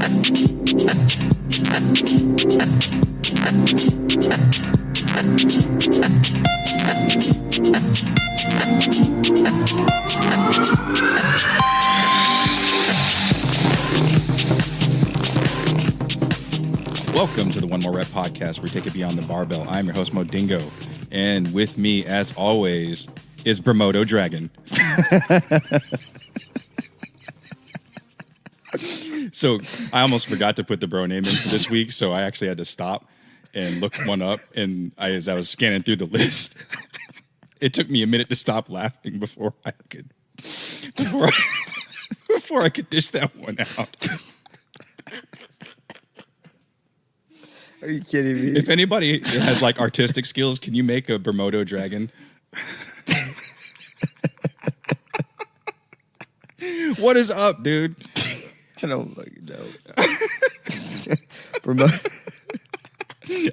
Welcome to the One More Rep podcast, where we take it beyond the barbell. I'm your host, Mo Dingo, and with me, as always, is Bermudo Dragon. So I almost forgot to put the bro name in for this week, so I actually had to stop and look one up. And as I was scanning through the list, it took me a minute to stop laughing before I could dish that one out. Are you kidding me? If anybody has like artistic skills, can you make a Bermudo Dragon? What is up, dude? I don't fucking know.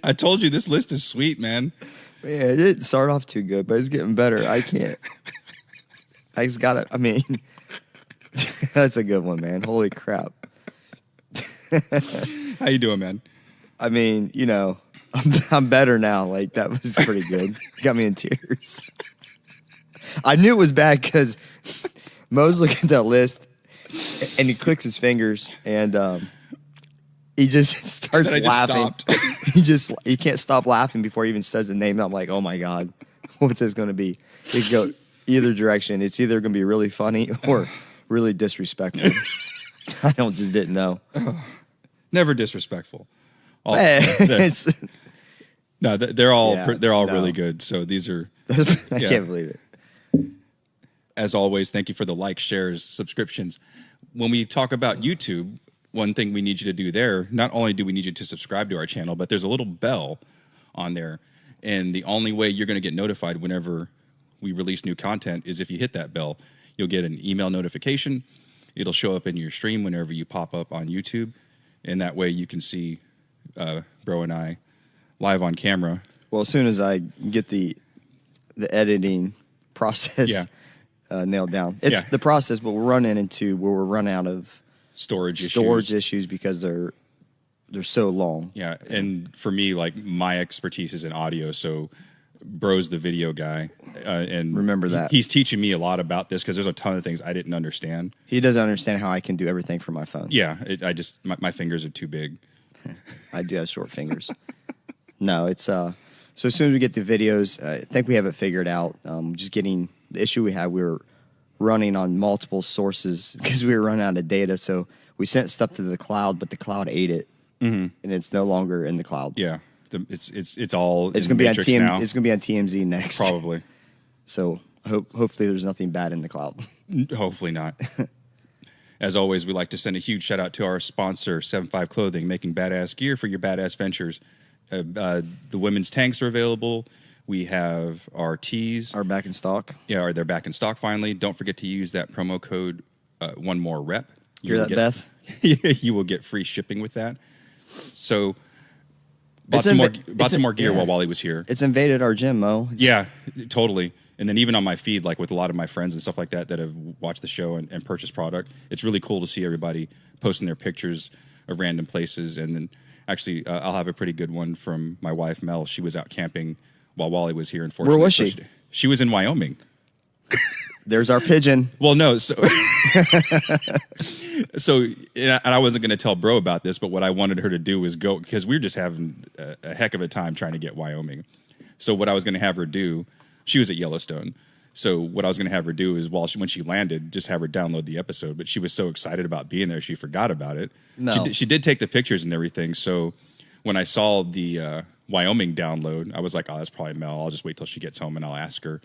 I told you this list is sweet, man. Man, it didn't start off too good, but it's getting better. I can't. I just got it. I mean, that's a good one, man. Holy crap. How you doing, man? I mean, you know, I'm better now. Like, that was pretty good. Got me in tears. I knew it was bad because Mo's looking at that list and he clicks his fingers and he just starts laughing. He can't stop laughing before he even says the name. I'm like, oh my God, what's this going to be? It could go either direction. It's either going to be really funny or really disrespectful. I didn't know. Never disrespectful. They're all really good. So these are. I can't believe it. As always, thank you for the likes, shares, subscriptions. When we talk about YouTube, one thing we need you to do there, not only do we need you to subscribe to our channel, but there's a little bell on there. And the only way you're going to get notified whenever we release new content is if you hit that bell. You'll get an email notification. It'll show up in your stream whenever you pop up on YouTube. And that way you can see Bro and I live on camera. Well, as soon as I get the editing process nailed down. It's the process, but we're running into where we're running out of storage issues because they're so long. Yeah, and for me, like, my expertise is in audio, so Bro's the video guy, and remember that he's teaching me a lot about this because there's a ton of things I didn't understand. He doesn't understand how I can do everything from my phone. Yeah, my fingers are too big. I do have short fingers. No, it's so as soon as we get the videos, I think we have it figured out. Just getting the issue we had, we were running on multiple sources because we were running out of data. So we sent stuff to the cloud, but the cloud ate it, and it's no longer in the cloud. Yeah, it's all. It's going to be on now. It's going to be on TMZ next, probably. So hopefully there's nothing bad in the cloud. Hopefully not. As always, we like to send a huge shout out to our sponsor, 75 Clothing, making badass gear for your badass ventures. The women's tanks are available. We have our tees. Are back in stock. Yeah, they're back in stock finally. Don't forget to use that promo code One More Rep. Hear that, Beth? You will get free shipping with that. So bought some more gear while Wally was here. It's invaded our gym, Mo. Yeah, totally. And then even on my feed, like with a lot of my friends and stuff like that have watched the show and purchased product, it's really cool to see everybody posting their pictures of random places. And then actually, I'll have a pretty good one from my wife, Mel. She was out camping while Wally was here. Unfortunately, where was she? She was in Wyoming. There's our pigeon. Well, no, so and I wasn't going to tell Bro about this, but what I wanted her to do was go, because we were just having a heck of a time trying to get Wyoming. So what I was going to have her do, she was at Yellowstone. So what I was going to have her do is when she landed, just have her download the episode. But she was so excited about being there, she forgot about it. No. She did take the pictures and everything. So when I saw the Wyoming download, I was like, oh, that's probably Mel. I'll just wait till she gets home and I'll ask her.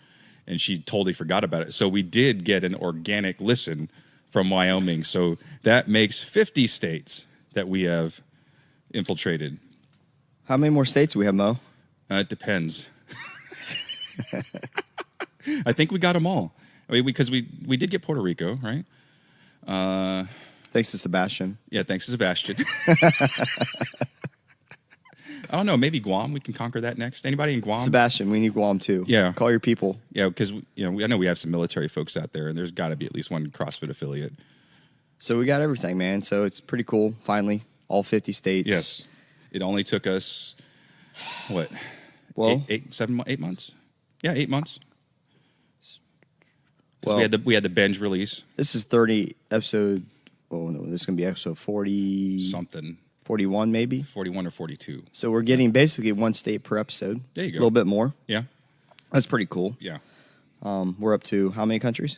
And she totally forgot about it. So we did get an organic listen from Wyoming. So that makes 50 states that we have infiltrated. How many more states do we have, Mo? It depends. I think we got them all. I mean, because we did get Puerto Rico, right? Thanks to Sebastian. Yeah, thanks to Sebastian. I don't know. Maybe Guam. We can conquer that next. Anybody in Guam? Sebastian, we need Guam too. Yeah. Call your people. Yeah, because I know we have some military folks out there, and there's got to be at least one CrossFit affiliate. So we got everything, man. So it's pretty cool. Finally, all 50 states. Yes. It only took us, what, Well, 8 months? Yeah, 8 months. 'Cause well, we had the binge release. this is 30 episode. Oh no, this is gonna be episode 40, Something. 41 maybe. 41 or 42. So we're getting basically one state per episode. There you go. A little bit more. Yeah. That's pretty cool. Yeah. We're up to how many countries?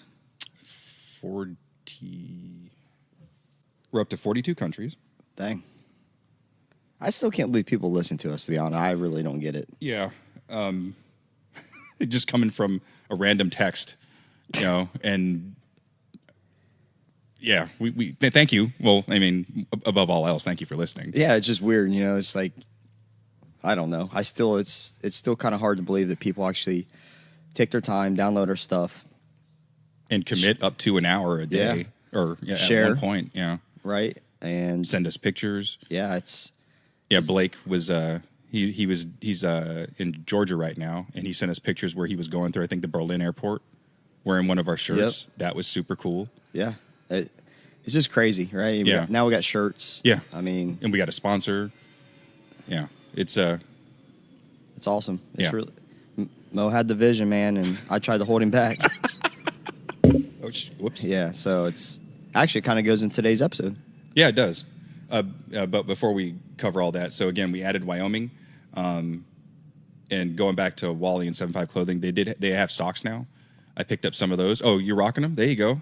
40. We're up to 42 countries. Dang. I still can't believe people listen to us, to be honest. I really don't get it. Yeah. Just coming from a random text, and yeah, we thank you. Well, I mean, above all else, thank you for listening. Yeah, it's just weird, It's like, I don't know. It's still kind of hard to believe that people actually take their time, download our stuff, And commit up to an hour a day, Share. at one point, right? And send us pictures. yeah, Blake was he's in Georgia right now, and he sent us pictures where he was going through, I think, the Berlin airport, wearing one of our shirts. Yep. That was super cool. yeah. It's just crazy, right? Yeah. Now we got shirts. Yeah. I mean, And we got a sponsor. Yeah, it's it's awesome. It's Yeah. really Mo had the vision, man, and I tried to hold him back. whoops. Yeah, so it's actually kind of goes in today's episode. Yeah, it does. But before we cover all that, so again, we added Wyoming, and going back to Wally and 75 Clothing, they have socks now. I picked up some of those. Oh, you're rocking them? There you go.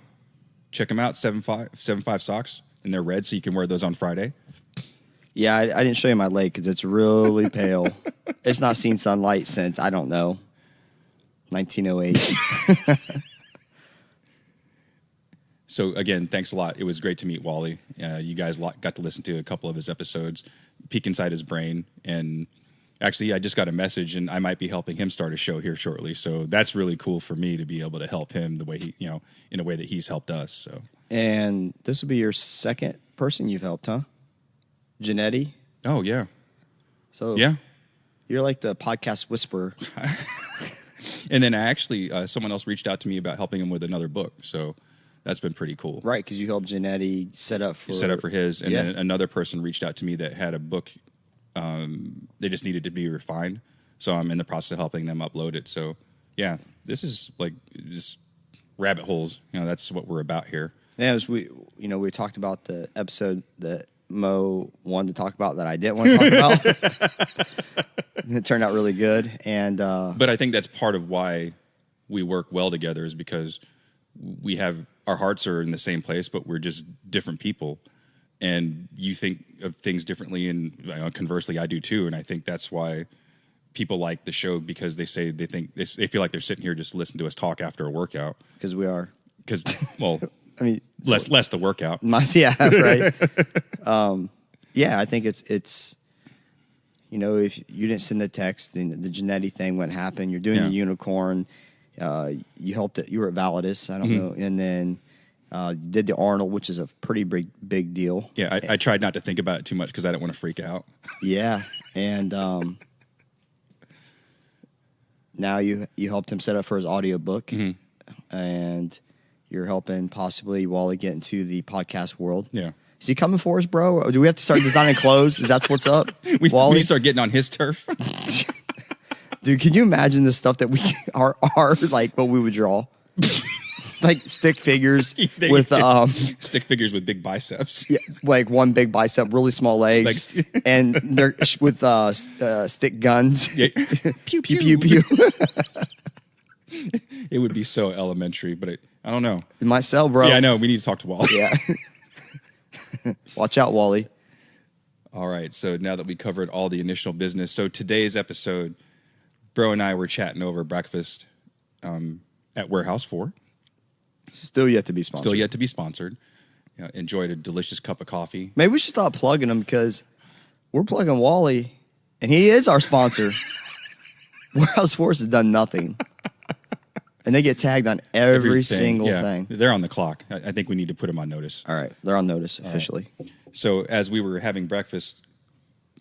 Check them out. 75 socks, and they're red, so you can wear those on Friday. Yeah, I didn't show you my leg because it's really pale. It's not seen sunlight since, I don't know, 1908. So again, thanks a lot. It was great to meet Wally. You guys got to listen to a couple of his episodes, peek inside his brain, and actually, I just got a message, and I might be helping him start a show here shortly. So that's really cool for me to be able to help him the way he, in a way that he's helped us. So, And this will be your second person you've helped, huh? Jennett. oh yeah, So yeah. you're like the podcast whisperer. And then actually, someone else reached out to me about helping him with another book. So that's been pretty cool. Right, because you helped Jennett set up for his, and Yeah. then another person reached out to me that had a book. They just needed to be refined, so I'm in the process of helping them upload it. So, yeah, this is like just rabbit holes. That's what we're about here. Yeah, as we talked about the episode that Mo wanted to talk about that I didn't want to talk about. And it turned out really good, and But I think that's part of why we work well together, is because we have our hearts are in the same place, but we're just different people. And you think of things differently, and conversely, I do too. And I think that's why people like the show, because they say they feel like they're sitting here just listening to us talk after a workout. because we are. Because, well, I mean, less the workout. yeah, right. Yeah, I think it's if you didn't send the text, then the Jennett thing wouldn't happen. You're doing Yeah. the unicorn. You helped it. You were at Validus. I don't know, and then. You did the Arnold, which is a pretty big deal. Yeah, I tried not to think about it too much because I don't want to freak out. Yeah, and now you helped him set up for his audiobook, and you're helping possibly Wally get into the podcast world. Yeah. Is he coming for us, bro? Or do we have to start designing clothes? Is that what's up, We Wally? need to start getting on his turf. Dude, can you imagine the stuff that we are like what we would draw? Like stick figures with Stick figures with big biceps. yeah, like one big bicep, really small legs, and they're with stick guns. Yeah. Pew pew pew. It would be so elementary, but I don't know. It might sell, bro. Yeah, I know. We need to talk to Wally. Yeah. Watch out, Wally. All right. So now that we covered all the initial business, so today's episode, Bro and I were chatting over breakfast at Warehouse 4. Still yet to be sponsored. Still yet to be sponsored. Enjoyed a delicious cup of coffee. Maybe we should stop plugging them because we're plugging Wally, and he is our sponsor. Warehouse Force has done nothing, and they get tagged on every Everything, single yeah. thing. They're on the clock. I think we need to put them on notice. All right, they're on notice officially. So as we were having breakfast,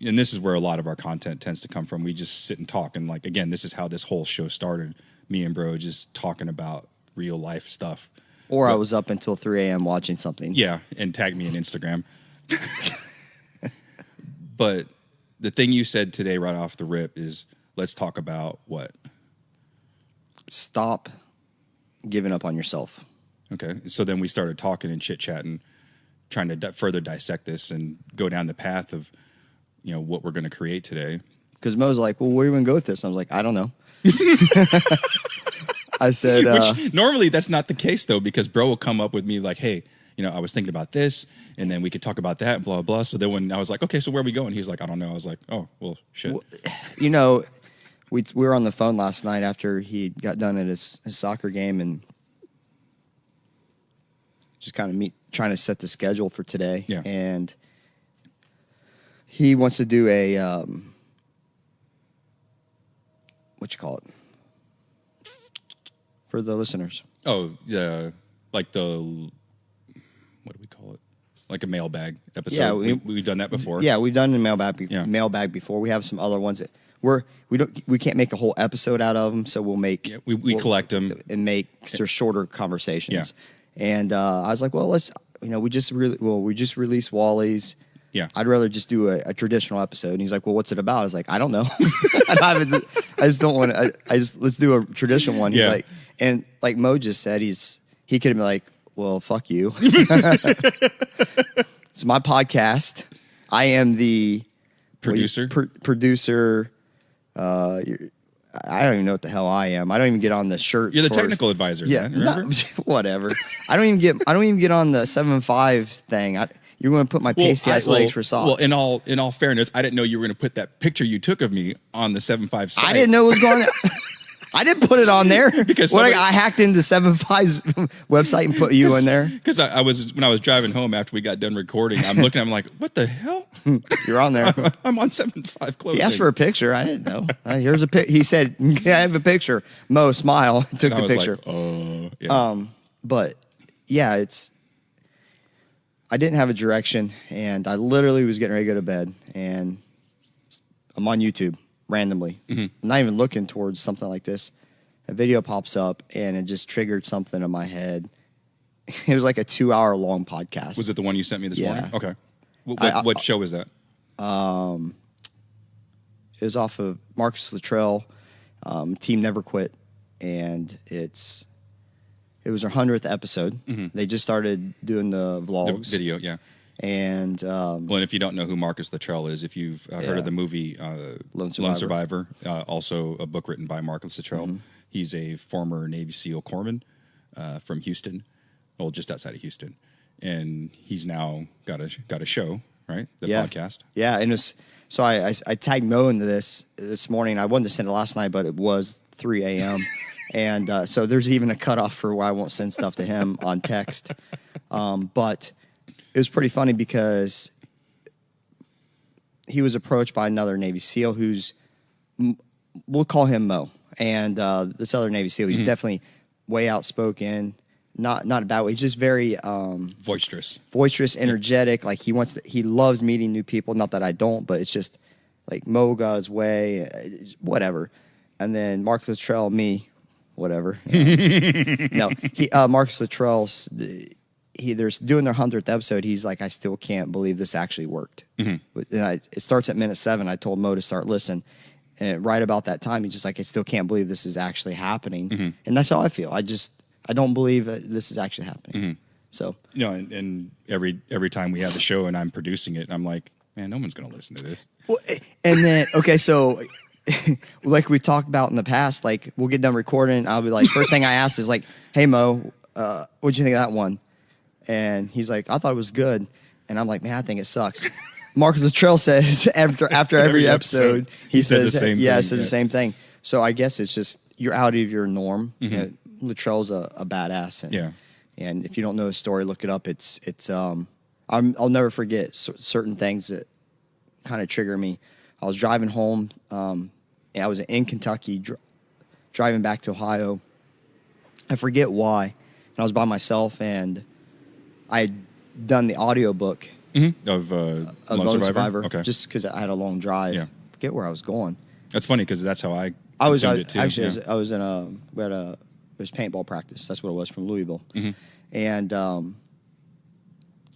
and this is where a lot of our content tends to come from, we just sit and talk. And like, again, this is how this whole show started. Me and Bro just talking about real life stuff. Or I was up until 3 a.m. watching something. Yeah, and tag me on Instagram. But the thing you said today right off the rip is, let's talk about what? Stop giving up on yourself. Okay. So then we started talking and chit-chatting, trying to further dissect this and go down the path of, what we're going to create today. Because Mo's like, well, where are you going to go with this? I was like, I don't know. I said... Which normally that's not the case, though, because bro will come up with me like, hey, I was thinking about this, and then we could talk about that, and blah, blah. So then when I was like, okay, so where are we going? He's like, I don't know. I was like, oh, well, shit. Well, we were on the phone last night after he got done at his soccer game, and just kind of trying to set the schedule for today. Yeah. And he wants to do a, what you call it? For the listeners. Oh, yeah, like the... What do we call it? Like a mailbag episode. Yeah, we've done that before. Yeah, we've done a mailbag before. We have some other ones that we can't make a whole episode out of them, so we'll make we'll collect them and make shorter conversations. Yeah. And I was like, well, let's we just released Wally's. Yeah, I'd rather just do a traditional episode. And he's like, well, what's it about? I was like, I don't know. I just don't want to. Let's do a traditional one. He's like, and like Mo just said, he could have been like, well, fuck you. It's my podcast. I am the producer. Producer. I don't even know what the hell I am. I don't even get on the shirt. You're the technical advisor. Yeah, man, remember? Whatever. I don't even get on the 7.5 thing. You're going to put my pasty ass legs for socks. Well, in all fairness, I didn't know you were going to put that picture you took of me on the 7.5 site. I didn't know it was going. I didn't put it on there because I hacked into 7.5's website and put you in there. Because when I was driving home after we got done recording, I'm looking, I'm like, what the hell? You're on there. I'm on 7.5 clothing. He asked for a picture. I didn't know. Here's a pic. He said, "Yeah, I have a picture." Mo smile took the picture. Like, yeah. But yeah, I didn't have a direction, and I literally was getting ready to go to bed, and I'm on YouTube. Randomly, I'm not even looking towards something like this. A video pops up, and it just triggered something in my head. It was like a 2-hour long podcast. Was it the one you sent me this morning? Okay. What show is that? It was off of Marcus Luttrell, Team Never Quit, and it was their 100th episode. They just started doing the vlogs. The video, yeah. And and if you don't know who Marcus Luttrell is, if you've heard of the movie Lone Survivor, also a book written by Marcus Luttrell. He's a former Navy SEAL corpsman from Houston, well, just outside of Houston, and he's now got a show, right? The podcast. Yeah, and so I tagged Mo into this morning. I wanted to send it last night, but it was 3 a.m. and so there's even a cutoff for where I won't send stuff to him on text, but. It was pretty funny because he was approached by another Navy SEAL we'll call him Mo. And this other Navy SEAL, he's definitely way outspoken, not a bad way. He's just very boisterous, energetic. Like he loves meeting new people. Not that I don't, but it's just like Mo got his way, whatever. And then Mark Luttrell, me, whatever. No, Marcus Luttrell's. They're doing their 100th episode. He's like, I still can't believe this actually worked. And it starts at minute 7. I told Mo to start listening. And right about that time, he's just like, I still can't believe this is actually happening. And that's how I feel. I don't believe that this is actually happening. So, and every time we have the show and I'm producing it, I'm like, man, no one's going to listen to this. Well, and then, okay, so like we talked about in the past, like we'll get done recording. I'll be like, first thing I ask is like, hey, Mo, what'd you think of that one? And he's like, I thought it was good. And I'm like, man, I think it sucks. Marcus Luttrell says after every episode, he says the same thing. Says the same thing. So I guess it's just you're out of your norm. Luttrell's a badass. And if you don't know his story, look it up. I'll never forget certain things that kind of trigger me. I was driving home. And I was in Kentucky, driving back to Ohio. I forget why. And I was by myself, and I had done the audiobook of Lone Survivor. Okay. Just because I had a long drive. I forget where I was going. That's funny because that's how I was it too. Actually, I was in it was paintball practice. That's what it was, from Louisville. And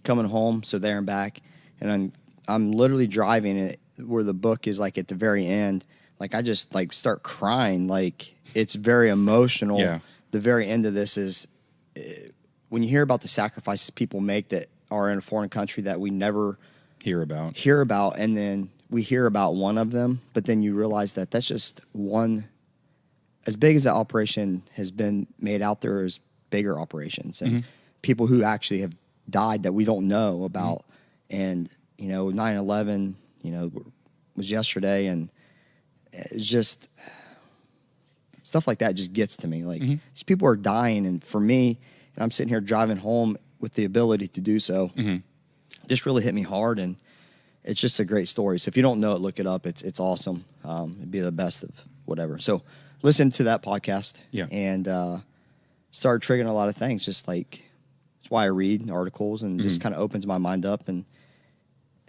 coming home, so there and back, and I'm literally driving it where the book is like at the very end. Like I just like start crying. Like it's very emotional. Yeah. The very end of this is when you hear about the sacrifices people make that are in a foreign country that we never hear about, and then we hear about one of them, but then you realize that that's just one. As big as that operation has been made out, there is bigger operations and people who actually have died that we don't know about. And, 9/11, was yesterday, and it's just stuff like that just gets to me. Like these people are dying, and for me, and I'm sitting here driving home with the ability to do so, just really hit me hard, and it's just a great story. So if you don't know it, look it up. It's awesome. It'd be the best of whatever. So listen to that podcast, and started triggering a lot of things. Just like that's why I read articles, and just kind of opens my mind up, and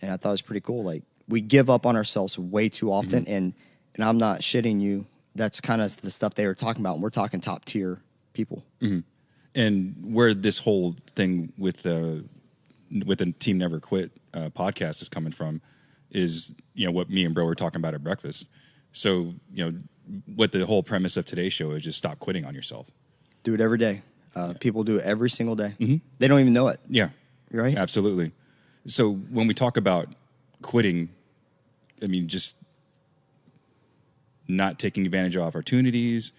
I thought it was pretty cool. Like we give up on ourselves way too often, and I'm not shitting you. That's kind of the stuff they were talking about, and we're talking top tier people. And where this whole thing with the Team Never Quit podcast is coming from is what me and Bro were talking about at breakfast. So what the whole premise of today's show is, just stop quitting on yourself. Do it every day. People do it every single day. They don't even know it. Yeah, right. Absolutely. So when we talk about quitting, I mean, just not taking advantage of opportunities,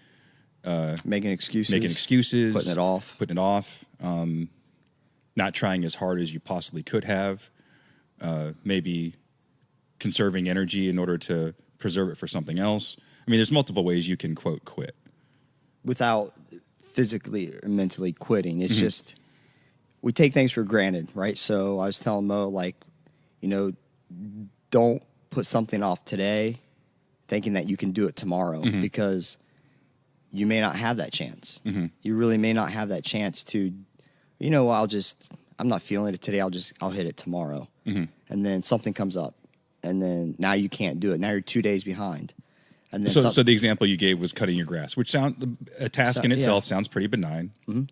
making excuses, putting it off, not trying as hard as you possibly could have, maybe conserving energy in order to preserve it for something else. I mean, there's multiple ways you can quit without physically or mentally quitting. It's just we take things for granted, right? So I was telling Mo, like, don't put something off today thinking that you can do it tomorrow, because you may not have that chance. You really may not have that chance to, I'm not feeling it today. I'll hit it tomorrow. And then something comes up, and then now you can't do it. Now you're 2 days behind. And then so the example you gave was cutting your grass, which a task in itself sounds pretty benign.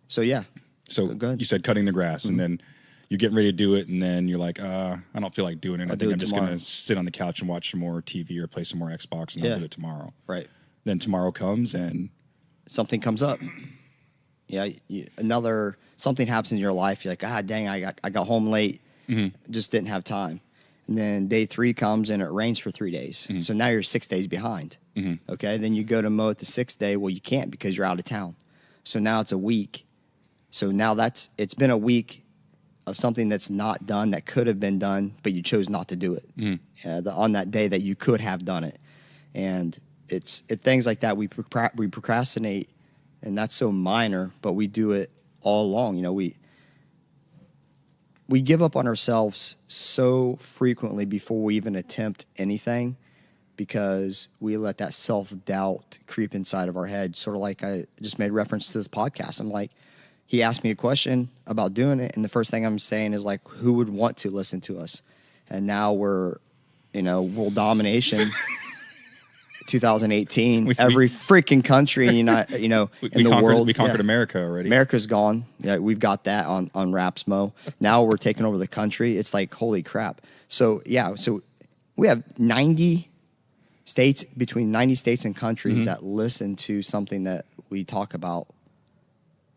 So yeah. So you said cutting the grass, and then you're getting ready to do it, and then you're like, I don't feel like doing it. I think I'm just going to sit on the couch and watch some more TV or play some more Xbox, and I'll do it tomorrow. Right. Then tomorrow comes, and something comes up. Yeah, something happens in your life. You're like, dang, I got home late, just didn't have time. And then day 3 comes, and it rains for 3 days. So now you're 6 days behind. Okay, then you go to mow at the 6th day. Well, you can't because you're out of town. So now it's a week. So now it's been a week of something that's not done that could have been done, but you chose not to do it on that day that you could have done it. And it's things like that we procrastinate, and that's so minor, but we do it all along. We give up on ourselves so frequently before we even attempt anything, because we let that self-doubt creep inside of our head. Sort of like I just made reference to this podcast. I'm like, he asked me a question about doing it, and the first thing I'm saying is like, who would want to listen to us? And now we're, world domination. 2018, every freaking country, in the world. We conquered America already. America's gone. Yeah, we've got that on wraps, Mo. Now we're taking over the country. It's like, holy crap. So, so we have 90 states, between 90 states and countries that listen to something that we talk about.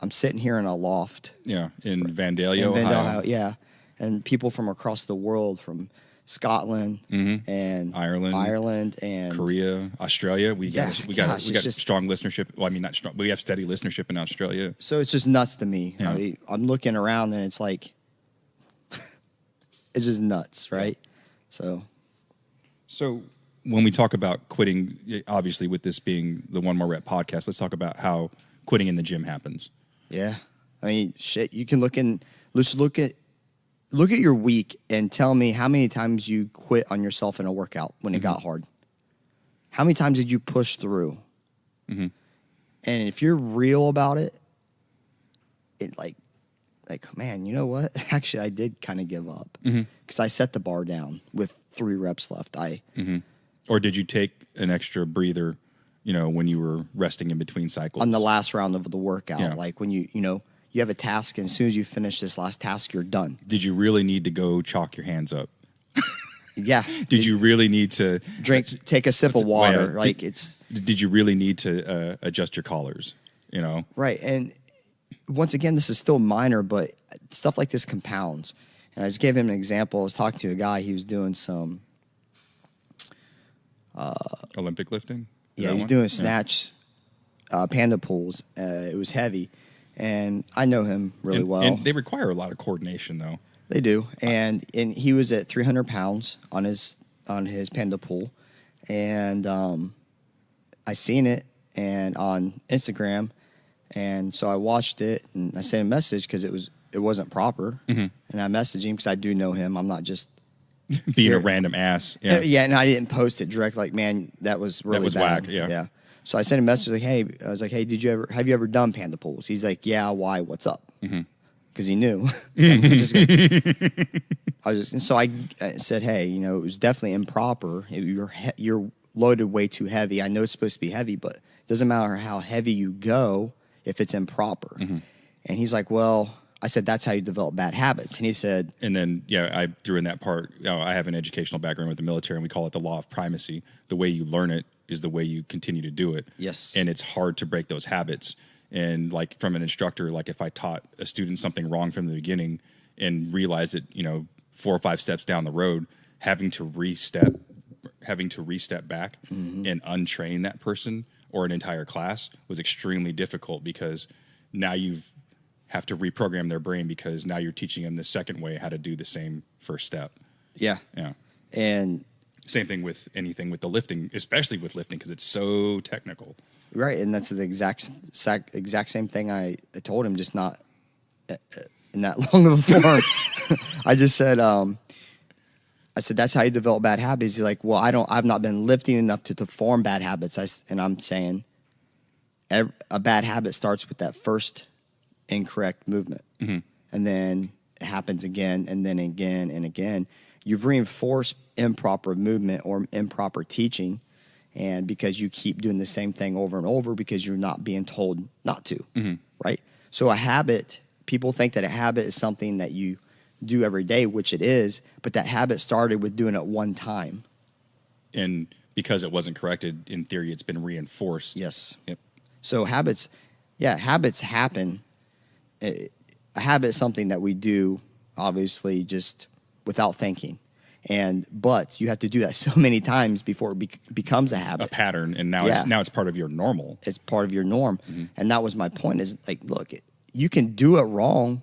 I'm sitting here in a loft. Yeah, in Vandalia, Ohio. Yeah, and people from across the world, from Scotland and Ireland and Korea, Australia. We got strong listenership. Well, I mean, not strong, but we have steady listenership in Australia. So it's just nuts to me. Yeah. I'm looking around, and it's like, it's just nuts, right? So when we talk about quitting, obviously with this being the One More Rep podcast, let's talk about how quitting in the gym happens. Yeah, I mean, shit. You can let's look at your week and tell me how many times you quit on yourself in a workout when it got hard. How many times did you push through? And if you're real about it, like, man, you know what? Actually, I did kind of give up because I set the bar down with 3 reps left. Or did you take an extra breather, when you were resting in between cycles? On the last round of the workout, like when you you have a task, and as soon as you finish this last task, you're done. Did you really need to go chalk your hands up? Yeah. Did you really need to take a sip of water? Did you really need to adjust your collars? You know, right. And once again, this is still minor, but stuff like this compounds. And I just gave him an example. I was talking to a guy. He was doing some Olympic lifting. Yeah, he was doing snatch, panda pulls. It was heavy, and I know him really well. And they require a lot of coordination, though. They do, and he was at 300 pounds on his panda pull, and I seen it and on Instagram, and so I watched it and I sent a message because it wasn't proper, and I messaged him because I do know him. I'm not just being a random ass. Yeah, and I didn't post it direct. Like, man, that was really bad. Whack. Yeah. So I sent a message like, hey, I was like, hey, have you ever done panda pulls? He's like, yeah. Why? What's up? Because he knew. So I said, hey, you know, it was definitely improper. You're loaded way too heavy. I know it's supposed to be heavy, but it doesn't matter how heavy you go if it's improper. And he's like, well, I said, that's how you develop bad habits. And he said... And then, I threw in that part. I have an educational background with the military, and we call it the law of primacy. The way you learn it is the way you continue to do it. Yes. And it's hard to break those habits. And like from an instructor, like if I taught a student something wrong from the beginning and realized it, 4 or 5 steps down the road, having to re-step back and untrain that person or an entire class was extremely difficult, because now you have to reprogram their brain, because now you're teaching them the second way how to do the same first step. Yeah. And same thing with anything with the lifting, especially with lifting, because it's so technical. Right, and that's the exact same thing I told him, just not in that long of a form. I just said, I said, that's how you develop bad habits. He's like, well, I've not been lifting enough to form bad habits. And I'm saying, a bad habit starts with that first incorrect movement, and then it happens again, and then again and again. You've reinforced improper movement or improper teaching, and because you keep doing the same thing over and over because you're not being told not to, right? So a habit, people think that a habit is something that you do every day, which it is, but that habit started with doing it one time. And because it wasn't corrected, in theory, it's been reinforced. Yes. Yep. So habits happen. A habit is something that we do, obviously, just without thinking. But you have to do that so many times before it becomes a habit, a pattern, and now it's part of your normal. It's part of your norm, and that was my point. Is like, look, you can do it wrong,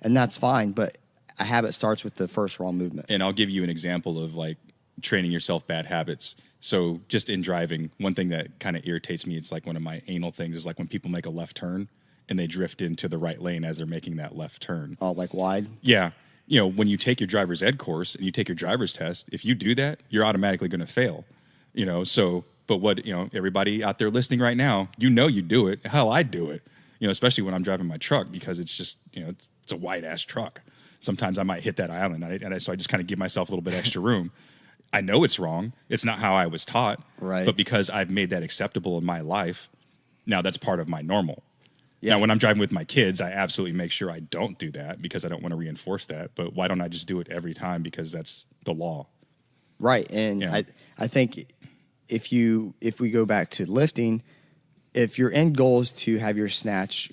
and that's fine. But a habit starts with the first wrong movement. And I'll give you an example of like training yourself bad habits. So just in driving, one thing that kind of irritates me, it's like one of my anal things, is like when people make a left turn and they drift into the right lane as they're making that left turn. Oh, like wide? Yeah. When you take your driver's ed course and you take your driver's test, if you do that, you're automatically going to fail. But what, everybody out there listening right now, you do it. Hell, I do it, especially when I'm driving my truck, because it's just, it's a wide ass truck. Sometimes I might hit that island, so I just kind of give myself a little bit extra room. I know it's wrong. It's not how I was taught. Right. But because I've made that acceptable in my life, now that's part of my normal. Yeah. Now, when I'm driving with my kids, I absolutely make sure I don't do that, because I don't want to reinforce that. But why don't I just do it every time? Because that's the law. Right. And I think if we go back to lifting, if your end goal is to have your snatch,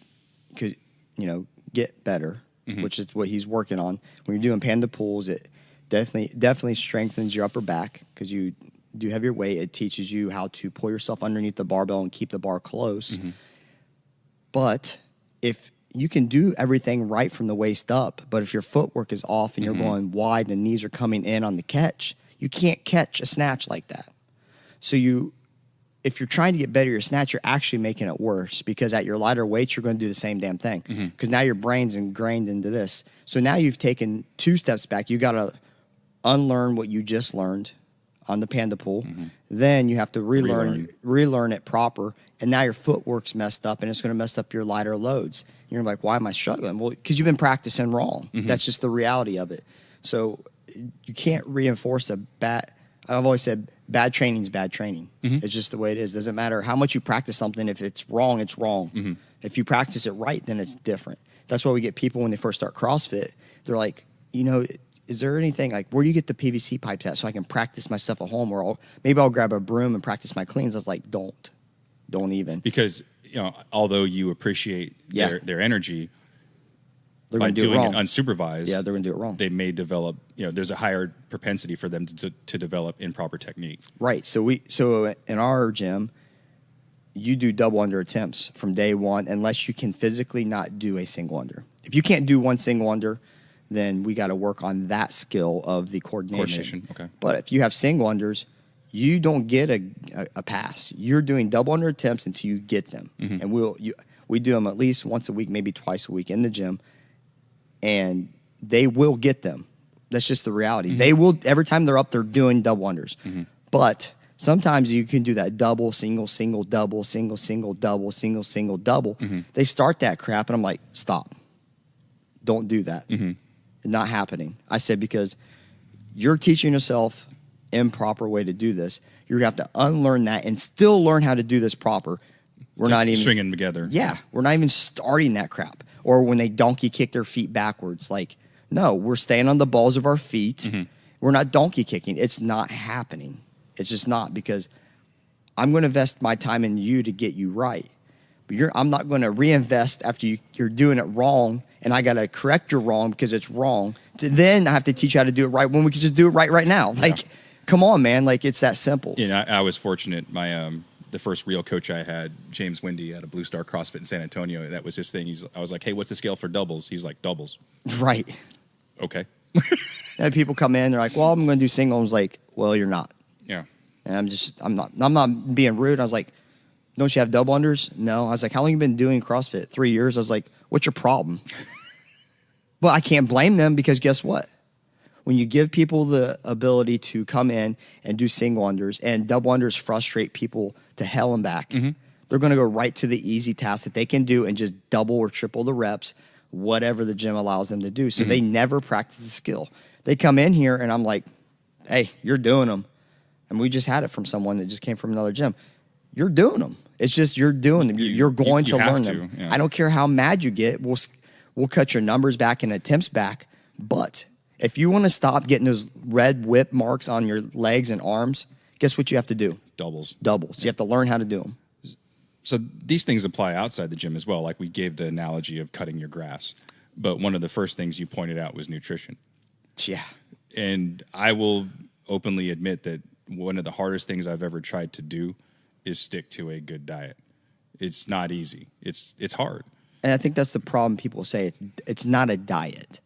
get better, which is what he's working on. When you're doing panda pulls, it definitely strengthens your upper back, because you do have your weight. It teaches you how to pull yourself underneath the barbell and keep the bar close. But if you can do everything right from the waist up, but if your footwork is off and you're going wide and the knees are coming in on the catch, you can't catch a snatch like that. So if you're trying to get better at your snatch, you're actually making it worse, because at your lighter weights, you're going to do the same damn thing, because now your brain's ingrained into this. So now you've taken 2 steps back. You got to unlearn what you just learned on the panda pull. Then you have to relearn it proper. And now your footwork's messed up, and it's going to mess up your lighter loads. And you're like, why am I struggling? Well, because you've been practicing wrong. That's just the reality of it. So you can't reinforce I've always said bad training is bad training. It's just the way it is. It doesn't matter how much you practice something. If it's wrong, it's wrong. If you practice it right, then it's different. That's why we get people when they first start CrossFit. They're like, you know, is there anything like where do you get the PVC pipes at so I can practice myself at home, or maybe I'll grab a broom and practice my cleans. I was like, don't even, because although you appreciate their energy, they're by going to do doing it wrong. it unsupervised, Yeah, they're going to do it wrong. They may develop. There's a higher propensity for them to develop improper technique. Right. So in our gym, you do double under attempts from day one unless you can physically not do a single under. If you can't do one single under, then we got to work on that skill of the coordination. Okay. But if you have single unders, you don't get a pass. You're doing double under attempts until you get them. Mm-hmm. And we do them at least once a week, maybe twice a week in the gym, and they will get them. That's just the reality. Mm-hmm. They will, every time they're up, they're doing double unders. Mm-hmm. But sometimes you can do that double, single, single, double, single, single, double, single, single, double. Mm-hmm. They start that crap, and I'm like, stop. Don't do that. Mm-hmm. Not happening. I said, because you're teaching yourself improper way to do this. You're going to have to unlearn that and still learn how to do this proper. We're not even stringing them together. Yeah. We're not even starting that crap. Or when they donkey kick their feet backwards. Like, no, we're staying on the balls of our feet. Mm-hmm. We're not donkey kicking. It's not happening. It's just not, because I'm going to invest my time in you to get you right. But I'm not going to reinvest after you're doing it wrong, and I got to correct your wrong because it's wrong. Then I have to teach you how to do it right when we can just do it right now. Like, come on, man. Like, it's that simple. I was fortunate. My the first real coach I had, Jame Wende, at a Blue Star CrossFit in San Antonio, that was his thing. I was like, hey, what's the scale for doubles? He's like, doubles. Right. Okay. And people come in, they're like, well, I'm going to do single. I was like, well, you're not. Yeah. And I'm not being rude. I was like, don't you have double unders? No. I was like, how long have you been doing CrossFit? 3 years. I was like, what's your problem? Well, I can't blame them, because guess what? When you give people the ability to come in and do single unders, and double unders frustrate people to hell and back, mm-hmm. they're going to go right to the easy task that they can do and just double or triple the reps, whatever the gym allows them to do. So mm-hmm. they never practice the skill. They come in here and I'm like, hey, you're doing them. And we just had it from someone that just came from another gym. You're doing them. It's just you're doing them. You're going to learn them. Yeah. I don't care how mad you get. We'll cut your numbers back and attempts back. But if you want to stop getting those red whip marks on your legs and arms, guess what you have to do? Doubles. Yeah. You have to learn how to do them. So these things apply outside the gym as well. Like we gave the analogy of cutting your grass. But one of the first things you pointed out was nutrition. Yeah. And I will openly admit that one of the hardest things I've ever tried to do is stick to a good diet. It's not easy. It's hard. And I think that's the problem. People say it's not a diet.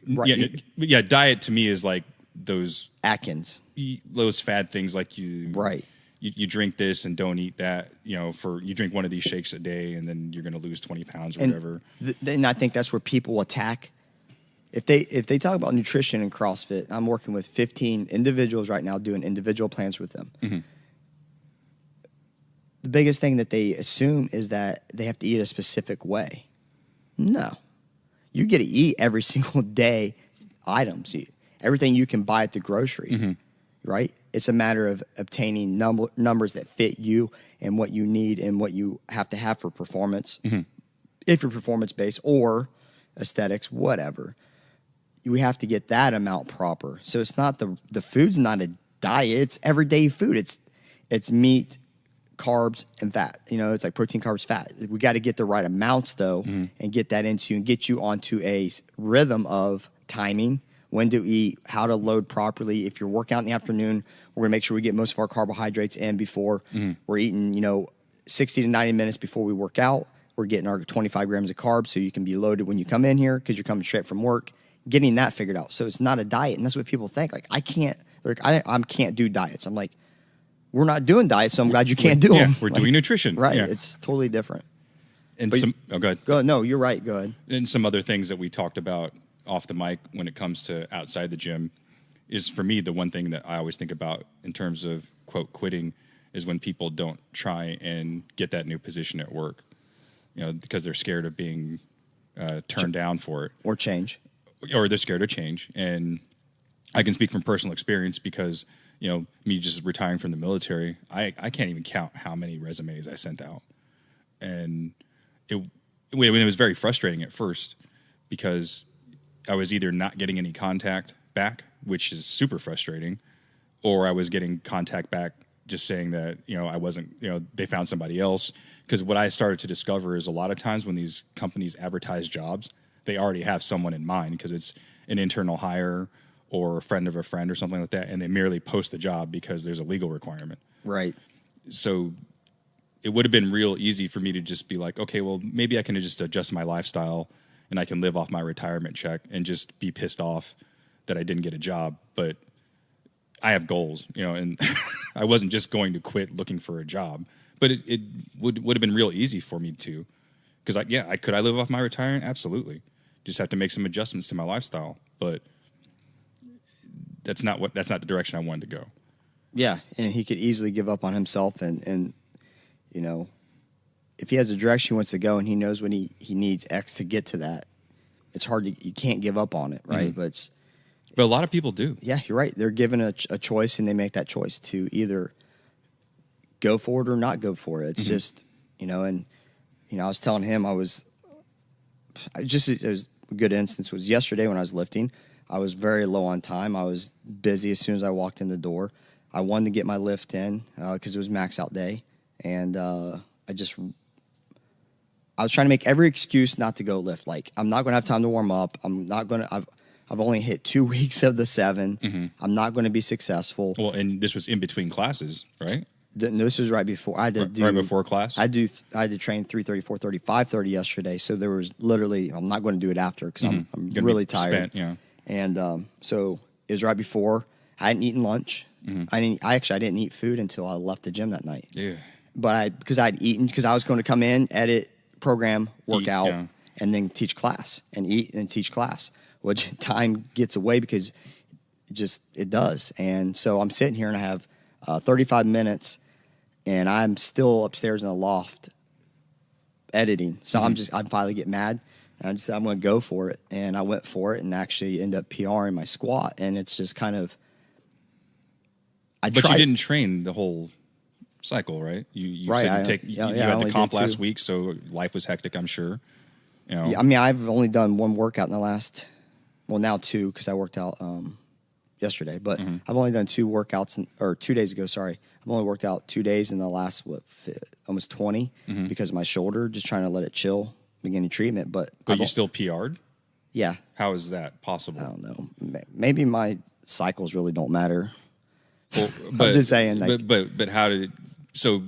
Right. Yeah. Diet to me is like those Atkins, those fad things, like right. You drink this and don't eat that. You drink one of these shakes a day and then you're going to lose 20 pounds or whatever. Then I think that's where people attack. If they talk about nutrition and CrossFit, I'm working with 15 individuals right now doing individual plans with them. Mm-hmm. The biggest thing that they assume is that they have to eat a specific way. No. You get to eat every single day items, everything you can buy at the grocery, mm-hmm. right? It's a matter of obtaining numbers that fit you and what you need and what you have to have for performance, mm-hmm. if you're performance-based or aesthetics, whatever. You have to get that amount proper. So it's not the food's not a diet. It's everyday food. It's meat, carbs, and fat. It's like protein, carbs, fat. We got to get the right amounts, though, mm-hmm. and get that into you and get you onto a rhythm of timing, when to eat, how to load properly. If you're working out in the afternoon, we're going to make sure we get most of our carbohydrates in before mm-hmm. we're eating, 60 to 90 minutes before we work out. We're getting our 25 grams of carbs so you can be loaded when you come in here because you're coming straight from work, getting that figured out. So it's not a diet, and that's what people think. Like, I can't do diets. I'm like, we're not doing diets, so I'm glad you can't do them. We're doing nutrition. Right. Yeah. It's totally different. And go ahead. Go ahead. No, you're right. Go ahead. And some other things that we talked about off the mic when it comes to outside the gym is, for me, the one thing that I always think about in terms of, quote, quitting is when people don't try and get that new position at work, because they're scared of being turned down for it. Or change. Or they're scared of change. And I can speak from personal experience because, me just retiring from the military, I can't even count how many resumes I sent out. And when it was very frustrating at first because I was either not getting any contact back, which is super frustrating, or I was getting contact back just saying that, I wasn't, they found somebody else. Because what I started to discover is a lot of times when these companies advertise jobs, they already have someone in mind because it's an internal hire or a friend of a friend or something like that, and they merely post the job because there's a legal requirement. Right. So it would have been real easy for me to just be like, okay, well, maybe I can just adjust my lifestyle and I can live off my retirement check and just be pissed off that I didn't get a job. But I have goals, and I wasn't just going to quit looking for a job. But it would have been real easy for me to, because could I live off my retirement? Absolutely. Just have to make some adjustments to my lifestyle. But that's not the direction I wanted to go. Yeah, and he could easily give up on himself and if he has a direction he wants to go and he knows when he needs X to get to that, it's hard you can't give up on it, right? Mm-hmm. But a lot of people do. Yeah, you're right. They're given a choice and they make that choice to either go for it or not go for it. It's just, I was telling him it was a good instance was yesterday when I was lifting. I was very low on time. I was busy as soon as I walked in the door. I wanted to get my lift in because it was max out day. And I was trying to make every excuse not to go lift. Like, I'm not going to have time to warm up. I've only hit 2 weeks of the 7. Mm-hmm. I'm not going to be successful. Well, and this was in between classes, right? This was right before I had to do. Right before class? I had to train 3:30, 4:30, 5:30 yesterday. So there was literally, I'm not going to do it after because I'm really tired. Spent, yeah. And so it was right before. I hadn't eaten lunch. Mm-hmm. I didn't eat food until I left the gym that night. Yeah. But because I'd eaten, because I was going to come in, edit, program, work out, and then teach class, and eat and teach class, which time gets away because it does. And so I'm sitting here and I have 35 minutes, and I'm still upstairs in the loft editing. So I'm finally getting mad, and I'm going to go for it. And I went for it and actually end up PRing my squat, and it's just kind of. But you didn't train the whole cycle, right? You right, said you had the comp last week, so life was hectic, I'm sure. Yeah, I mean, I've only done one workout in the last, now 2 because I worked out yesterday. But I've only done 2 workouts, or 2 days ago, sorry. I've only worked out 2 days in the last, almost 20 because of my shoulder, just trying to let it chill, beginning treatment. But you still PR'd? Yeah. How is that possible? I don't know. Maybe my cycles really don't matter. Well, I'm just saying. Like, but how did so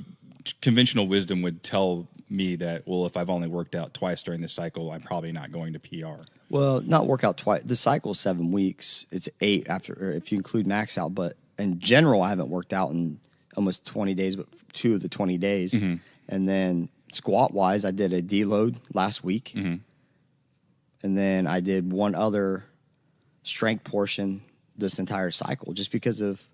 conventional wisdom would tell me that, well, if I've only worked out twice during the cycle, I'm probably not going to PR. Well, not work out twice. The cycle is 7 weeks. It's 8 after, or if you include max out. But in general, I haven't worked out in almost 20 days, but 2 of the 20 days. And then squat wise, I did a deload last week. And then I did one other strength portion this entire cycle just because of,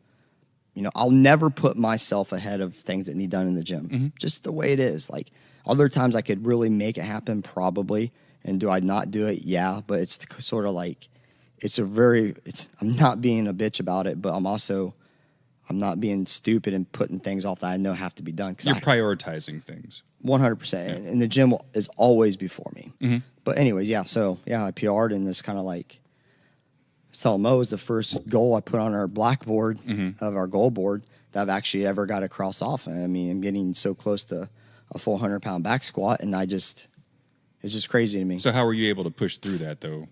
I'll never put myself ahead of things that need done in the gym. Just the way it is. Like, other times I could really make it happen, probably. And do I not do it? Yeah. But it's sort of like, I'm not being a bitch about it, but I'm not being stupid and putting things off that I know have to be done. You're prioritizing things. 100%. Yeah. And the gym is always before me. But anyways, yeah. So, yeah, I PR'd, and it's kind of like, Mo is the first goal I put on our blackboard of our goal board that I've actually ever got to cross off. I mean, I'm getting so close to a 400-pound back squat, and it's just crazy to me. So how were you able to push through that, though,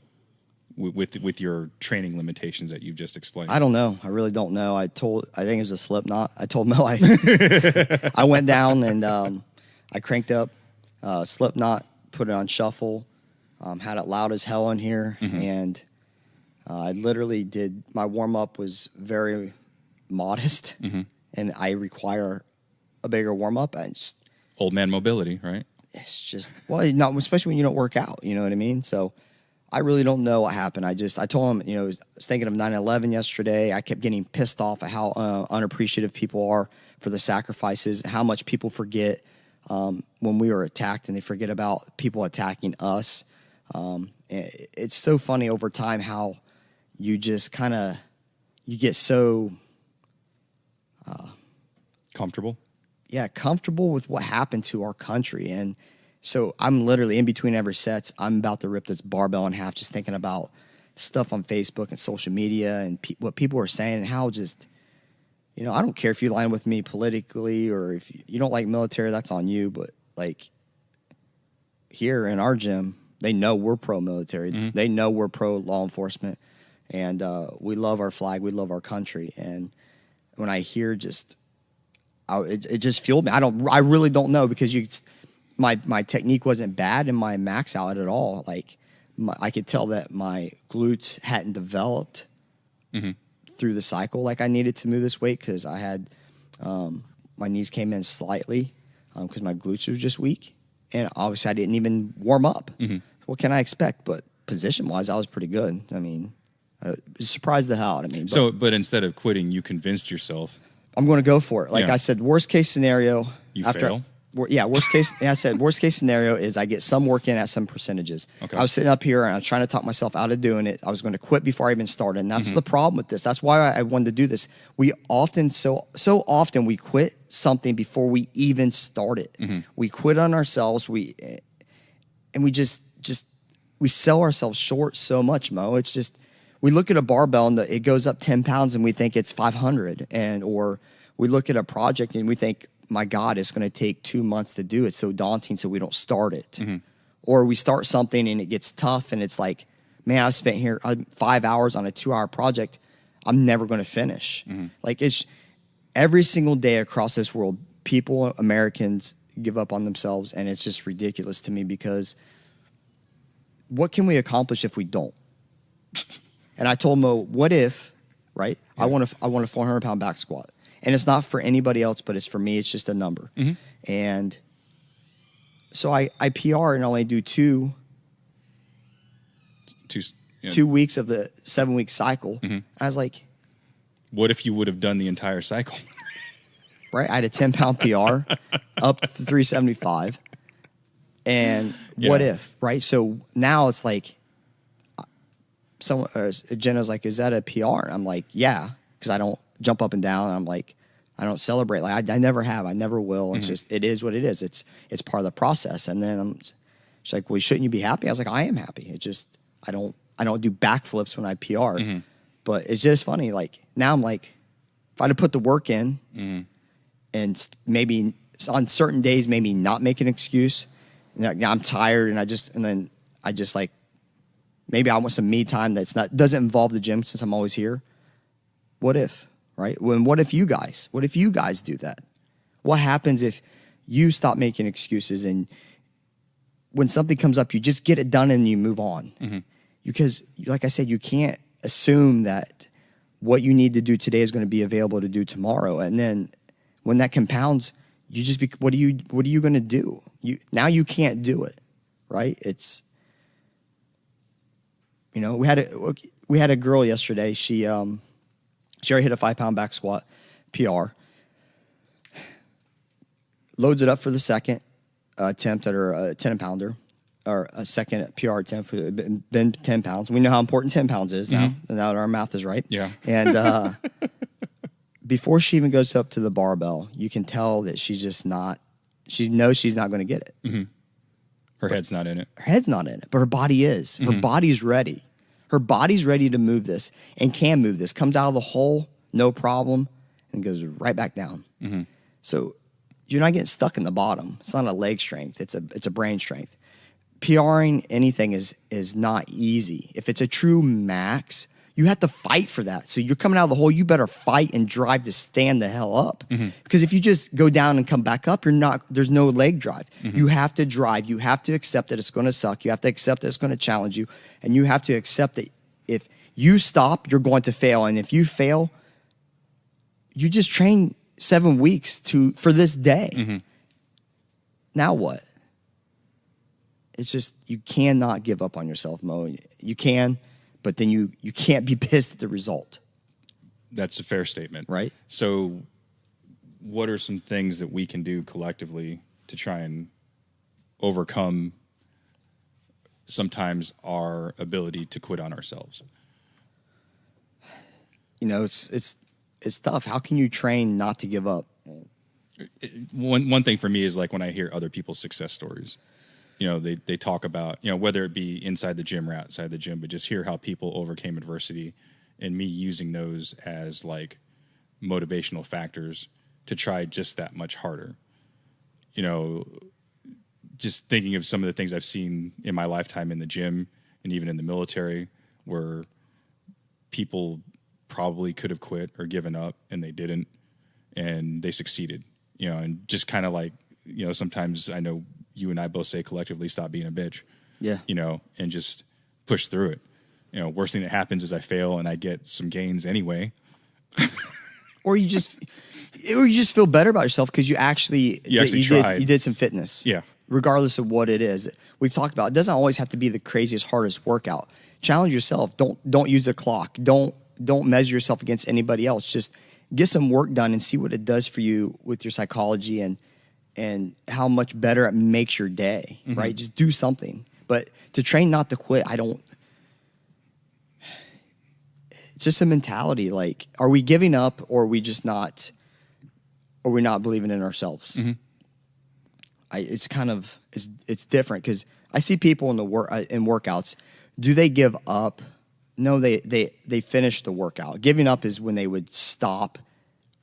with your training limitations that you've just explained? I don't know. I really don't know. I think it was a slip knot. I told Mo I went down and I cranked up slip knot, put it on shuffle, had it loud as hell in here, and I literally did, my warm-up was very modest, and I require a bigger warm-up. Old man mobility, right? It's just, not especially when you don't work out, you know what I mean? So I really don't know what happened. I told him, I was thinking of 9/11 yesterday. I kept getting pissed off at how unappreciative people are for the sacrifices, how much people forget when we were attacked, and they forget about people attacking us. It's so funny over time how you just you get so comfortable. Yeah, comfortable with what happened to our country. And So I'm literally in between every sets. I'm about to rip this barbell in half, just thinking about stuff on Facebook and social media and what people are saying and how just, I don't care if you line with me politically or if you don't like military, that's on you. But like here in our gym, they know we're pro-military. Mm-hmm. They know we're pro-law enforcement. And we love our flag. We love our country. And when I hear it just fueled me. I really don't know because my technique wasn't bad in my max out at all. Like I could tell that my glutes hadn't developed through the cycle like I needed to move this weight because I had my knees came in slightly because my glutes were just weak. And obviously I didn't even warm up. Mm-hmm. What can I expect? But position-wise, I was pretty good. I mean, surprised the hell out of me. But instead of quitting, you convinced yourself. I'm going to go for it. Like I said, worst case scenario. You fail? Worst case. I said worst case scenario is I get some work in at some percentages. Okay. I was sitting up here and I was trying to talk myself out of doing it. I was going to quit before I even started, and that's the problem with this. That's why I wanted to do this. We often so often we quit something before we even start it. Mm-hmm. We quit on ourselves. We sell ourselves short so much, Mo. It's just we look at a barbell and it goes up 10 pounds and we think it's 500, or we look at a project and we think, my God, it's going to take 2 months to do it. It's so daunting, so we don't start it. Mm-hmm. Or we start something and it gets tough and it's like, man, I've spent here 5 hours on a 2-hour project. I'm never going to finish. Mm-hmm. Like it's every single day across this world, people, Americans, give up on themselves, and it's just ridiculous to me because what can we accomplish if we don't? And I told Mo, what if, right? Yeah. I want a 400-pound back squat. And it's not for anybody else, but it's for me. It's just a number. Mm-hmm. And so I PR and only do 2 weeks of the 7-week cycle. Mm-hmm. I was like, what if you would have done the entire cycle? Right? I had a 10-pound PR up to 375. And what if, right? So now it's like, Jenna's like, is that a PR? And I'm like, yeah, because I don't jump up and down. I'm like, I don't celebrate. Like I never have. I never will. It's just, it is what it is. It's part of the process. And then she's like, well, shouldn't you be happy? I was like, I am happy. It just, I don't do backflips when I PR. Mm-hmm. But it's just funny. Like now I'm like, if I'd have put the work in and maybe on certain days, maybe not make an excuse. And I'm tired and then I just like, maybe I want some me time doesn't involve the gym since I'm always here. What if, right? What if you guys do that? What happens if you stop making excuses and when something comes up, you just get it done and you move on? Mm-hmm. Because like I said, you can't assume that what you need to do today is going to be available to do tomorrow. And then when that compounds, you just what are you going to do? Now you can't do it, right? It's, we had a girl yesterday. She already hit a 5-pound back squat PR. Loads it up for the second attempt at her 10-pounder, or a second PR attempt for been 10 pounds. We know how important 10 pounds is now. Now that our math is right. Yeah. And before she even goes up to the barbell, you can tell that she's just not. She knows she's not going to get it. Mm-hmm. Her head's not in it. Her head's not in it, but her body is. Her body's ready. Her body's ready to move this and can move this. Comes out of the hole, no problem, and goes right back down. Mm-hmm. So you're not getting stuck in the bottom. It's not a leg strength. It's a brain strength. PRing anything is not easy. If it's a true max, you have to fight for that. So you're coming out of the hole, you better fight and drive to stand the hell up. Mm-hmm. Because if you just go down and come back up, there's no leg drive. Mm-hmm. You have to drive. You have to accept that it's going to suck. You have to accept that it's going to challenge you. And you have to accept that if you stop, you're going to fail. And if you fail, you just train 7 weeks for this day. Mm-hmm. Now what? It's just, you cannot give up on yourself, Mo. You can, but then you can't be pissed at the result. That's a fair statement. Right. So what are some things that we can do collectively to try and overcome sometimes our ability to quit on ourselves? It's tough. How can you train not to give up? One thing for me is like when I hear other people's success stories. they talk about, whether it be inside the gym or outside the gym, but just hear how people overcame adversity and me using those as like motivational factors to try just that much harder. Just thinking of some of the things I've seen in my lifetime in the gym and even in the military where people probably could have quit or given up and they didn't, and they succeeded, and just kind of like, sometimes I know you and I both say collectively, stop being a bitch, and just push through it. Worst thing that happens is I fail and I get some gains anyway. Or you just feel better about yourself because you actually tried. You did some fitness. Yeah. Regardless of what it is. We've talked about, it doesn't always have to be the craziest, hardest workout. Challenge yourself. Don't use a clock. Don't measure yourself against anybody else. Just get some work done and see what it does for you with your psychology and how much better it makes your day, right? Just do something. But to train not to quit, it's just a mentality. Like, are we giving up or are we just not, or we're not believing in ourselves? It's kind of, it's different because I see people in workouts. Do they give up? No, they finish the workout. Giving up is when they would stop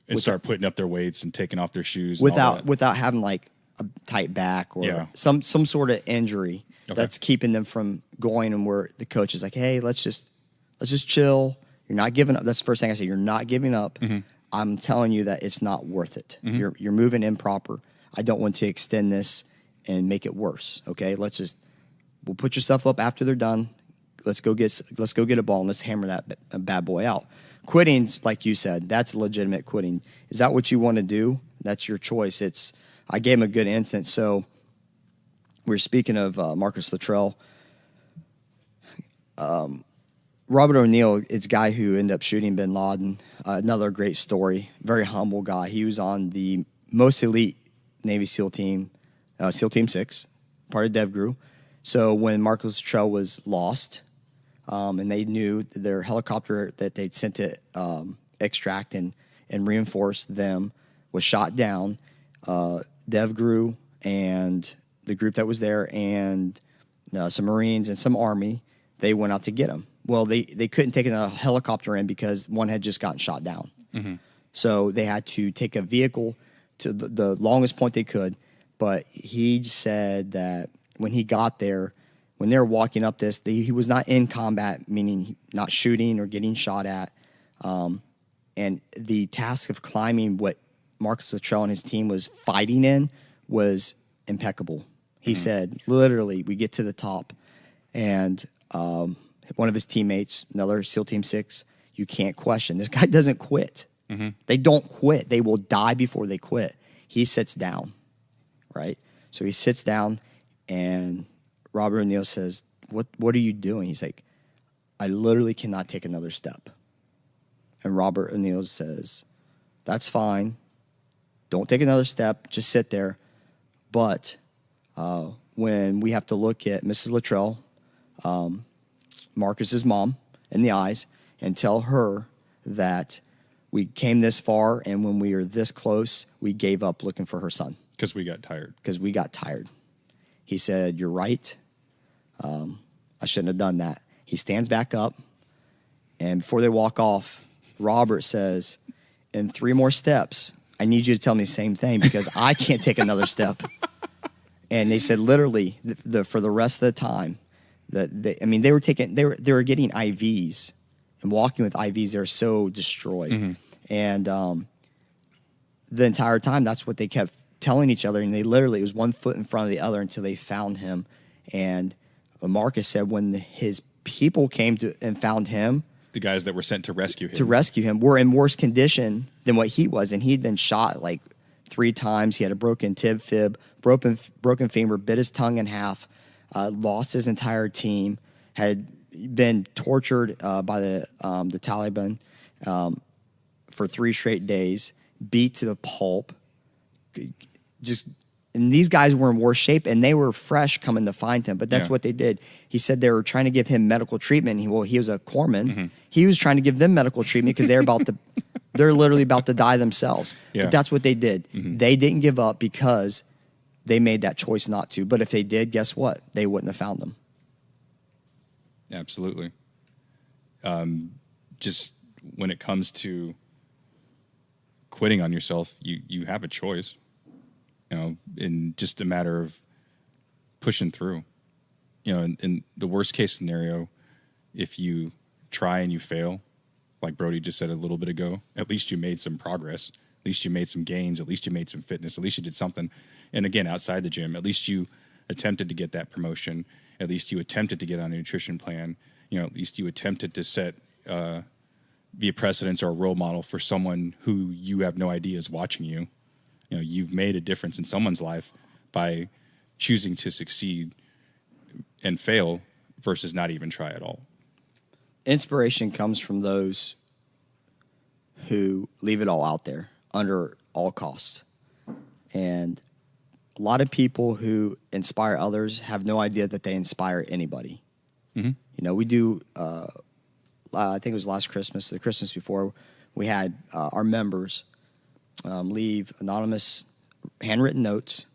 and start putting up their weights and taking off their shoes without having like a tight back or some sort of injury that's keeping them from going, and where the coach is like, hey, let's just chill. You're not giving up. That's the first thing I say. You're not giving up. I'm telling you that it's not worth it. You're moving improper. I don't want to extend this and make it worse. Okay, we'll put your stuff up after they're done. Let's go get a ball and let's hammer that bad boy out. Quitting, like you said, that's legitimate quitting. Is that what you want to do? That's your choice. I gave him a good instance. So we're speaking of Marcus Luttrell. Robert O'Neill, it's a guy who ended up shooting bin Laden. Another great story. Very humble guy. He was on the most elite Navy SEAL team, SEAL Team 6, part of DevGru. So when Marcus Luttrell was lost, and they knew their helicopter that they'd sent to extract and reinforce them was shot down, DevGru and the group that was there and some Marines and some Army, they went out to get him. Well, they couldn't take a helicopter in because one had just gotten shot down. So they had to take a vehicle to the longest point they could. But he said that when he got there, when they were walking up this, he was not in combat, meaning not shooting or getting shot at. And the task of climbing what Marcus Luttrell and his team was fighting in was impeccable. He said, literally, we get to the top, and one of his teammates, another SEAL Team 6, you can't question. This guy doesn't quit. They don't quit. They will die before they quit. He sits down, right? So he sits down, and Robert O'Neill says, what are you doing? He's like, I literally cannot take another step. And Robert O'Neill says, that's fine. Don't take another step. Just sit there. But when we have to look at Mrs. Luttrell, Marcus's mom, in the eyes and tell her that we came this far, and when we were this close, we gave up looking for her son. Because we got tired. He said, you're right. I shouldn't have done that. He stands back up, and before they walk off, Robert says, in 3 more steps, I need you to tell me the same thing because I can't take another step. And they said literally for the rest of the time that they were getting IVs and walking with IVs. They're so destroyed. And the entire time, that's what they kept telling each other. And it was one foot in front of the other until they found him. And Marcus said when his people came to and found him, the guys that were sent to rescue him were in worse condition than what he was. And he'd been shot like 3 times. He had a broken fib, broken femur, bit his tongue in half, lost his entire team, had been tortured by the Taliban for 3 straight days, beat to the pulp. And these guys were in worse shape, and they were fresh coming to find him. But that's what they did. He said they were trying to give him medical treatment. He was a corpsman. He was trying to give them medical treatment because they're literally about to die themselves. But that's what they did. They didn't give up because they made that choice not to. But if they did, guess what? They wouldn't have found them. Absolutely. Just when it comes to quitting on yourself, you have a choice, in just a matter of pushing through. In the worst case scenario, if you try and you fail, like Brody just said a little bit ago, at least you made some progress. At least you made some gains. At least you made some fitness. At least you did something. And again, outside the gym, at least you attempted to get that promotion. At least you attempted to get on a nutrition plan. At least you attempted to set, be a precedence or a role model for someone who you have no idea is watching you. You've made a difference in someone's life by choosing to succeed and fail versus not even try at all. Inspiration comes from those who leave it all out there under all costs. And a lot of people who inspire others have no idea that they inspire anybody. Mm-hmm. We do, I think it was last Christmas, the Christmas before, we had our members leave anonymous handwritten notes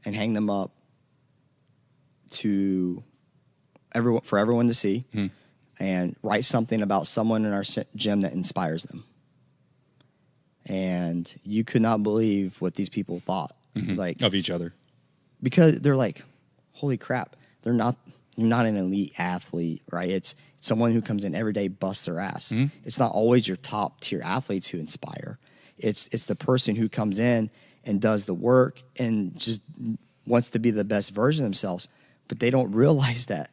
and hang them up for everyone to see, and write something about someone in our gym that inspires them. And you could not believe what these people thought, like of each other, because they're like, "Holy crap!" You're not an elite athlete, right? It's someone who comes in every day, busts their ass. It's not always your top tier athletes who inspire. It's the person who comes in and does the work and just wants to be the best version of themselves, but they don't realize that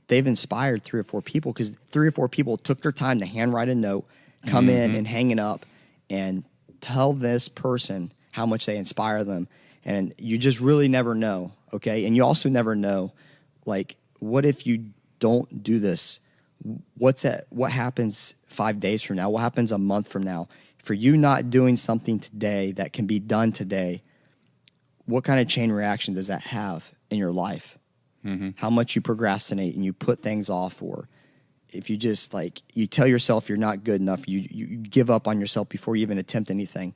they've inspired 3 or 4 people, because 3 or 4 people took their time to handwrite a note, come in and hang it up, and tell this person how much they inspire them. And you just really never know, okay? And you also never know, like, what if you don't do this? What happens 5 days from now? What happens a month from now? For you not doing something today that can be done today, what kind of chain reaction does that have in your life? How much you procrastinate and you put things off, or if you just you tell yourself you're not good enough, you give up on yourself before you even attempt anything.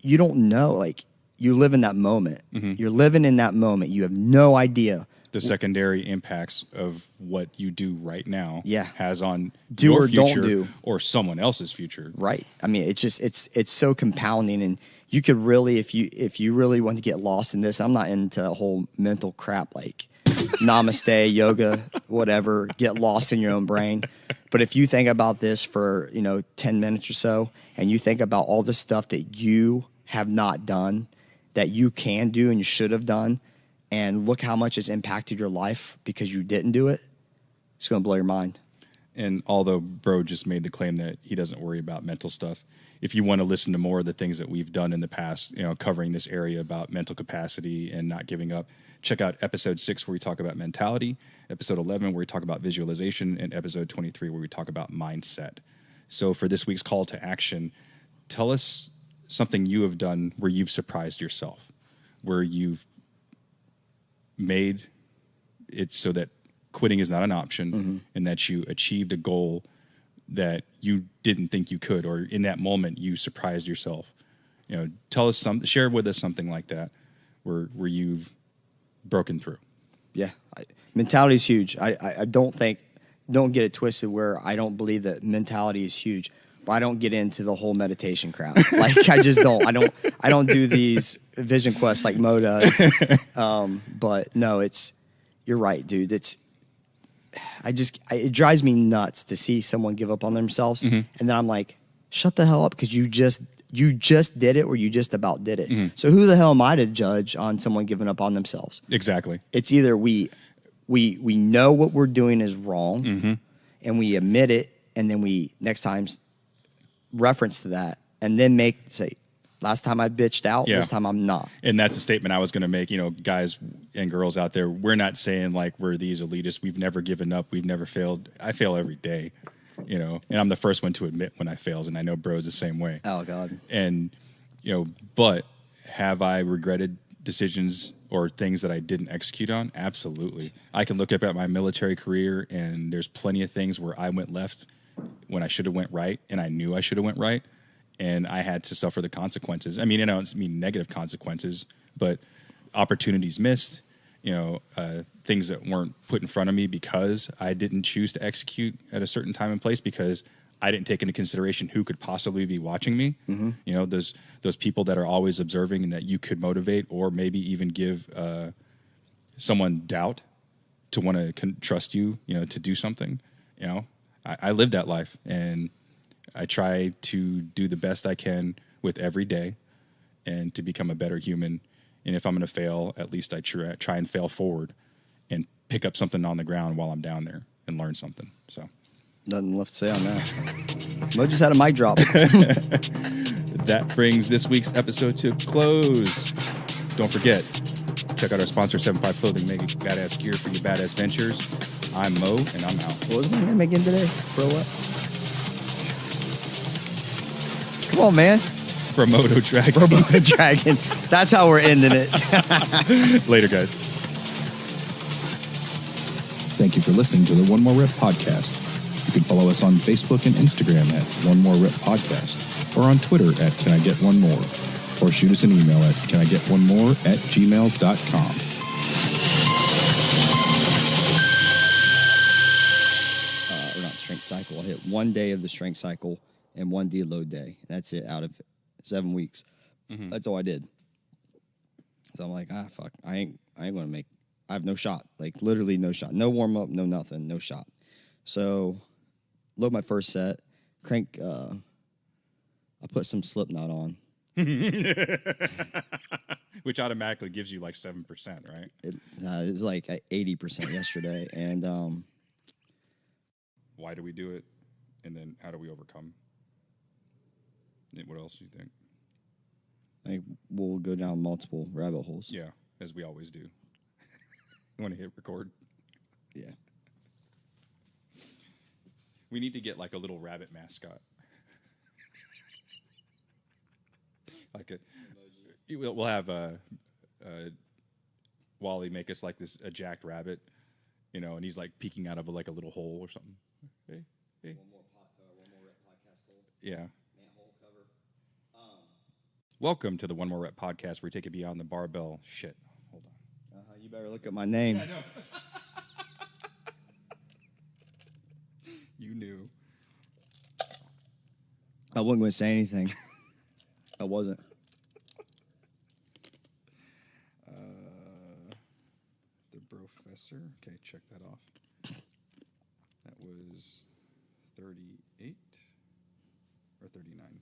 You don't know, you live in that moment. You're living in that moment. You have no idea the secondary impacts of what you do right now has on do your or future don't do, or someone else's future. Right. I mean, it's so compounding, and you could really, if you really want to get lost in this, I'm not into a whole mental crap like namaste, yoga, whatever, get lost in your own brain. But if you think about this for, 10 minutes or so, and you think about all the stuff that you have not done, that you can do and you should have done, and look how much it's impacted your life because you didn't do it, it's going to blow your mind. And although Bro just made the claim that he doesn't worry about mental stuff, if you want to listen to more of the things that we've done in the past, covering this area about mental capacity and not giving up, check out episode 6 where we talk about mentality, episode 11 where we talk about visualization, and episode 23 where we talk about mindset. So for this week's call to action, tell us something you have done where you've surprised yourself, where you've made it so that quitting is not an option, and that you achieved a goal that you didn't think you could, or in that moment you surprised yourself. Tell us share with us something like that where you've broken through. Yeah. Mentality is huge. I don't get it twisted where I don't believe that mentality is huge, but I don't get into the whole meditation crap. I just don't. I don't do these vision quests like Mo does. But no, you're right, dude. It drives me nuts to see someone give up on themselves. And then I'm like, shut the hell up, because you just did it, or you just about did it. So who the hell am I to judge on someone giving up on themselves? Exactly. It's either we know what we're doing is wrong, and we admit it, and then we next time reference to that, and then say, last time I bitched out, this time I'm not. And that's the statement I was going to make. Guys and girls out there, we're not saying we're these elitists. We've never given up. We've never failed. I fail every day. And I'm the first one to admit when I fails, and I know Bro's the same way. Oh God. And, but have I regretted decisions or things that I didn't execute on? Absolutely. I can look up at my military career, and there's plenty of things where I went left when I should have went right, and I knew I should have went right, and I had to suffer the consequences. I mean, I don't mean negative consequences, but opportunities missed, things that weren't put in front of me because I didn't choose to execute at a certain time and place because I didn't take into consideration who could possibly be watching me. Mm-hmm. Those people that are always observing and that you could motivate or maybe even give someone doubt to want to trust you, to do something. I lived that life, and I try to do the best I can with every day and to become a better human. And if I'm going to fail, at least I try and fail forward and pick up something on the ground while I'm down there and learn something. So nothing left to say on that. Mo just had a mic drop. That brings this week's episode to a close. Don't forget, check out our sponsor, 75 Clothing, making badass gear for your badass ventures. I'm Mo, and I'm out. What was my name again today? Bro, what? Come on, man. Promoto Dragon. Promoto Dragon. That's how we're ending it. Later, guys. Thank you for listening to the One More Rep podcast. You can follow us on Facebook and Instagram at One More Rep Podcast, or on Twitter at Can I Get One More, or shoot us an email at canigetonmore@gmail.com. We're not strength cycle. I hit 1 day of the strength cycle and 1 deload day. That's it out of 7 weeks. Mm-hmm. That's all I did. So I'm like, fuck. I ain't gonna make. I have no shot. Like literally no shot. No warm up. No nothing. No shot. So load my first set. Crank. I put some Slipknot on. Which automatically gives you like 7%, right? It was like 80% yesterday, and why do we do it? And then how do we overcome? What else do you think? I think we'll go down multiple rabbit holes. Yeah, as we always do. You want to hit record? Yeah. We need to get like a little rabbit mascot. We'll have Wally make us like a jacked rabbit, and he's like peeking out of a little hole or something. Hey. One more rep podcast hole. Yeah. Manhole cover. Welcome to the One More Rep podcast, where we take it beyond the barbell. Shit. Hold on. You better look at my name. Yeah, I know. You knew. I wasn't going to say anything. I wasn't. The Professor. Okay, check that off. That was 38 or 39.